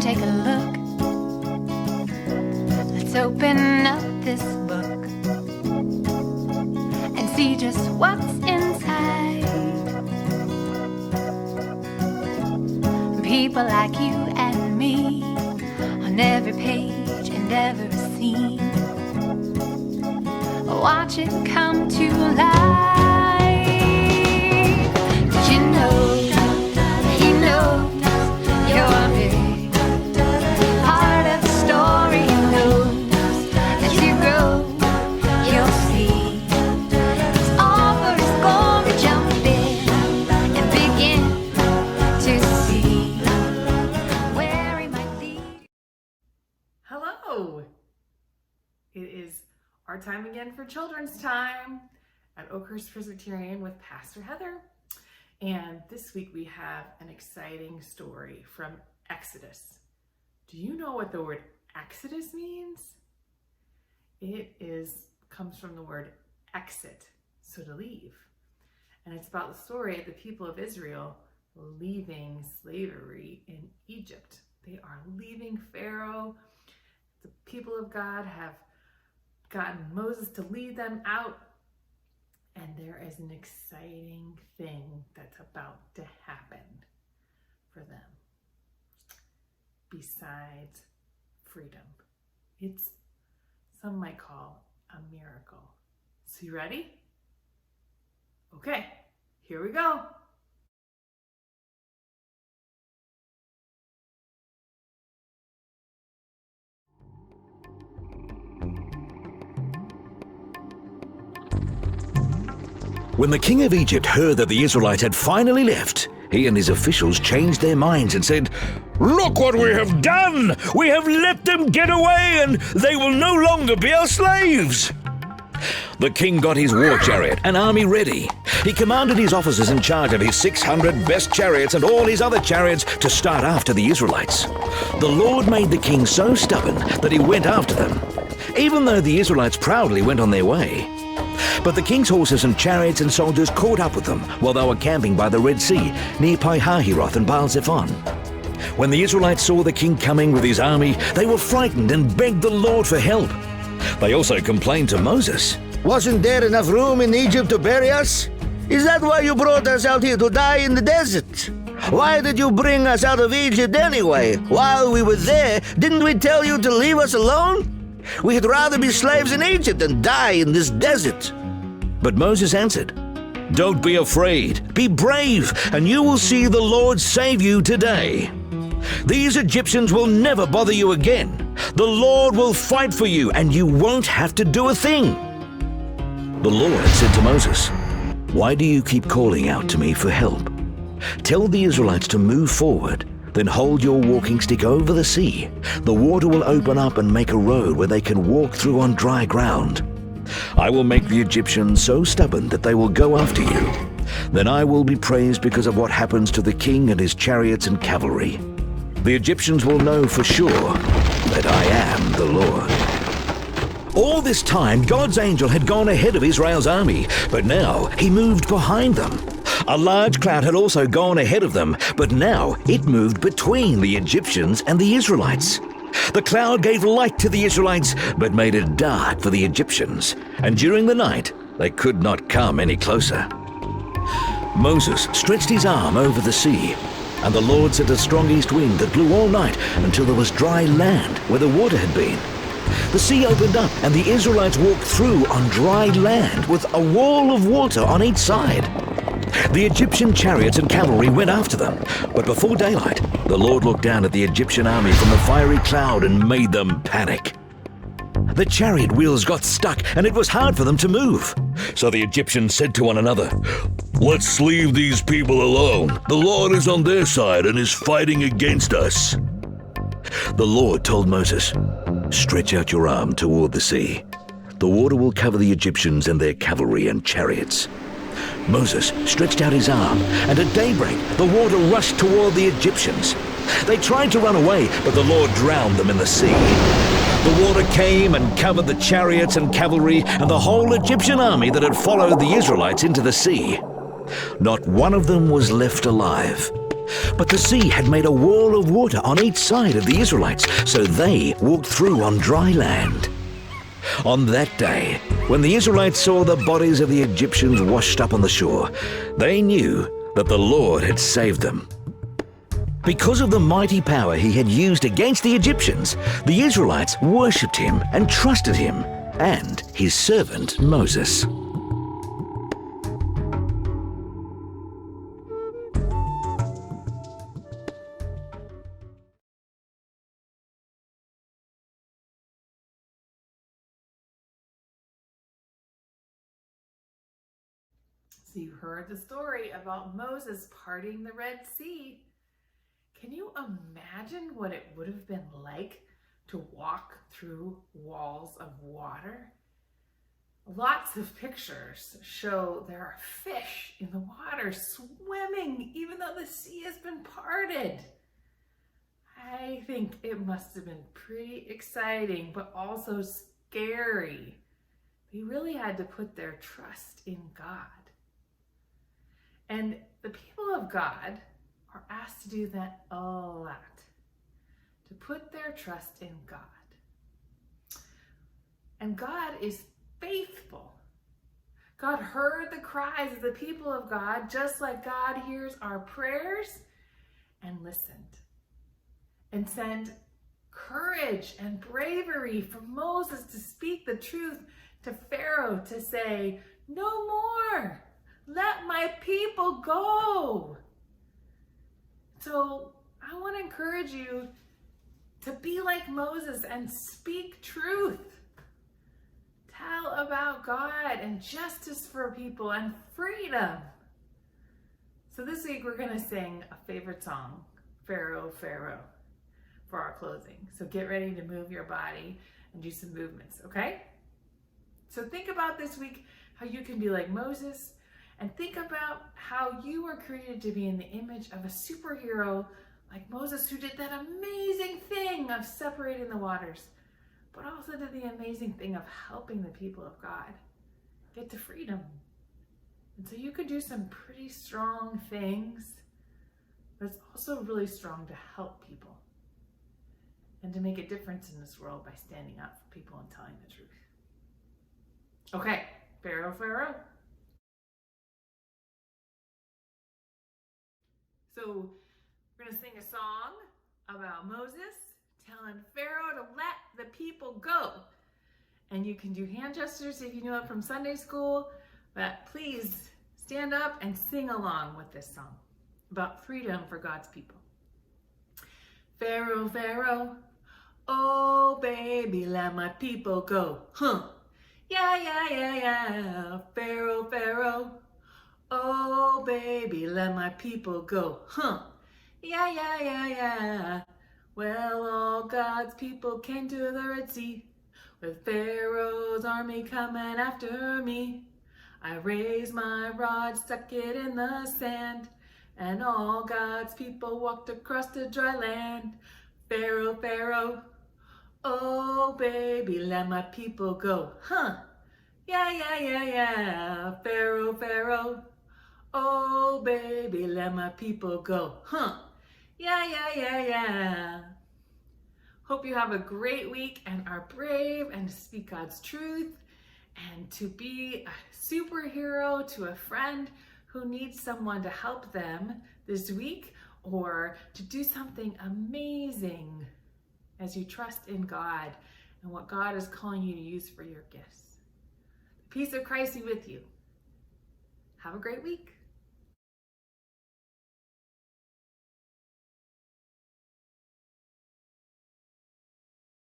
take a look. Let's open up this book and see just what's inside. People like you and me on every page and every scene. Watch it come to life. Did you know he knows you're big? Part of the story he knows. As you grow, you'll see. It's all for his glory. Jump in and begin to see where he might lead. Hello! It is our time again for Children's Time at Oakhurst Presbyterian with Pastor Heather. And this week we have an exciting story from Exodus. Do you know what the word Exodus means? It comes from the word exit, so to leave. And it's about the story of the people of Israel leaving slavery in Egypt. They are leaving Pharaoh. The people of God have gotten Moses to lead them out, and there is an exciting thing that's about to happen for them besides freedom. It's, some might call, a miracle. So you ready? Okay, here we go. When the king of Egypt heard that the Israelites had finally left, he and his officials changed their minds and said, "Look what we have done! We have let them get away, and they will no longer be our slaves!" The king got his war chariot and army ready. He commanded his officers in charge of his 600 best chariots and all his other chariots to start after the Israelites. The Lord made the king so stubborn that he went after them, even though the Israelites proudly went on their way. But the king's horses and chariots and soldiers caught up with them while they were camping by the Red Sea near Pi-Hahiroth and Baal-Zephon. When the Israelites saw the king coming with his army, they were frightened and begged the Lord for help. They also complained to Moses. "Wasn't there enough room in Egypt to bury us? Is that why you brought us out here to die in the desert? Why did you bring us out of Egypt anyway? While we were there, didn't we tell you to leave us alone? We'd rather be slaves in Egypt than die in this desert." But Moses answered, "Don't be afraid. Be brave, and you will see the Lord save you today. These Egyptians will never bother you again. The Lord will fight for you, and you won't have to do a thing." The Lord said to Moses, "Why do you keep calling out to me for help? Tell the Israelites to move forward, then hold your walking stick over the sea. The water will open up and make a road where they can walk through on dry ground. I will make the Egyptians so stubborn that they will go after you. Then I will be praised because of what happens to the king and his chariots and cavalry. The Egyptians will know for sure that I am the Lord." All this time, God's angel had gone ahead of Israel's army, but now he moved behind them. A large cloud had also gone ahead of them, but now it moved between the Egyptians and the Israelites. The cloud gave light to the Israelites, but made it dark for the Egyptians, and during the night they could not come any closer. Moses stretched his arm over the sea, and the Lord sent a strong east wind that blew all night until there was dry land where the water had been. The sea opened up, and the Israelites walked through on dry land with a wall of water on each side. The Egyptian chariots and cavalry went after them, but before daylight, the Lord looked down at the Egyptian army from the fiery cloud and made them panic. The chariot wheels got stuck, and it was hard for them to move. So the Egyptians said to one another, "Let's leave these people alone. The Lord is on their side and is fighting against us." The Lord told Moses, "Stretch out your arm toward the sea. The water will cover the Egyptians and their cavalry and chariots." Moses stretched out his arm, and at daybreak the water rushed toward the Egyptians. They tried to run away, but the Lord drowned them in the sea. The water came and covered the chariots and cavalry and the whole Egyptian army that had followed the Israelites into the sea. Not one of them was left alive. But the sea had made a wall of water on each side of the Israelites, so they walked through on dry land. On that day, when the Israelites saw the bodies of the Egyptians washed up on the shore, they knew that the Lord had saved them. Because of the mighty power he had used against the Egyptians, the Israelites worshipped him and trusted him and his servant Moses. So you heard the story about Moses parting the Red Sea. Can you imagine what it would have been like to walk through walls of water? Lots of pictures show there are fish in the water swimming even though the sea has been parted. I think it must have been pretty exciting, but also scary. They really had to put their trust in God. And the people of God are asked to do that a lot, to put their trust in God. And God is faithful. God heard the cries of the people of God, just like God hears our prayers, and listened and sent courage and bravery for Moses to speak the truth to Pharaoh, to say, "No more. Let my people go." So I want to encourage you to be like Moses and speak truth. Tell about God and justice for people and freedom. So this week we're going to sing a favorite song, Pharaoh, Pharaoh, for our closing. So get ready to move your body and do some movements, okay? So think about this week how you can be like Moses, and think about how you were created to be in the image of a superhero like Moses, who did that amazing thing of separating the waters, but also did the amazing thing of helping the people of God get to freedom. And so you could do some pretty strong things, but it's also really strong to help people and to make a difference in this world by standing up for people and telling the truth. Okay, Pharaoh, Pharaoh. So we're going to sing a song about Moses telling Pharaoh to let the people go. And you can do hand gestures if you know it from Sunday school, but please stand up and sing along with this song about freedom for God's people. Pharaoh, Pharaoh, oh baby, let my people go. Yeah, yeah, yeah, yeah. Pharaoh, Pharaoh, oh baby, let my people go. Yeah, yeah, yeah, yeah. Well, all God's people came to the Red Sea with Pharaoh's army coming after me. I raised my rod, stuck it in the sand, and all God's people walked across the dry land. Pharaoh, Pharaoh, oh baby, let my people go. Yeah, yeah, yeah, yeah. Pharaoh, Pharaoh, oh baby, let my people go. Yeah, yeah, yeah, yeah. Hope you have a great week and are brave and speak God's truth and to be a superhero to a friend who needs someone to help them this week, or to do something amazing as you trust in God and what God is calling you to use for your gifts. The peace of Christ be with you. Have a great week.